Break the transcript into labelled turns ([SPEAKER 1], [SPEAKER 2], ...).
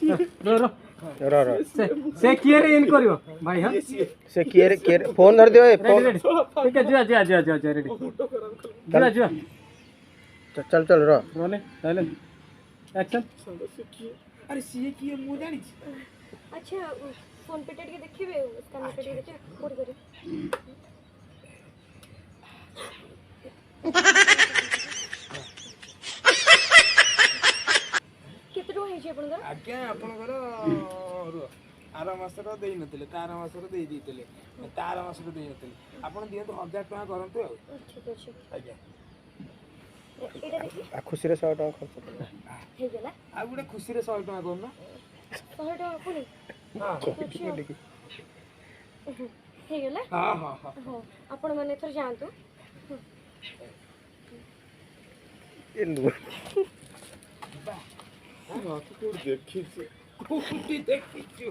[SPEAKER 1] रो रो
[SPEAKER 2] रो रो
[SPEAKER 1] से किए रे इन करियो भाई हां
[SPEAKER 2] से किए फोन धर दियो फोन
[SPEAKER 1] रेडी ठीक है जा जा जा जा रेडी जा जा
[SPEAKER 2] चल चल रो
[SPEAKER 1] रोने साइलेंट एक्शन
[SPEAKER 3] अरे सीए की मु जानी
[SPEAKER 4] अच्छा फोन पे टेट के देखिबे स्कैन पे टेट देखिए कोड करी केते टका है आपनकर
[SPEAKER 3] आज्ञा आपनकर आर मासर देई नथिले तार मासर देई दितले तार मासर देई नथिले आपन दिए तो 1000 टका करंतु
[SPEAKER 4] ठीक अछि
[SPEAKER 3] आज्ञा
[SPEAKER 4] एटा देखि
[SPEAKER 2] खुशी रे 100 टका खर्च कर
[SPEAKER 4] हे गेला
[SPEAKER 3] आ गुडे खुशी रे 100 टका करना
[SPEAKER 4] 100 टका पुनी
[SPEAKER 3] हां
[SPEAKER 4] हे गेला
[SPEAKER 3] हां हां
[SPEAKER 4] हां आपण माने थर जानतु
[SPEAKER 2] एनु
[SPEAKER 3] तू देखिछु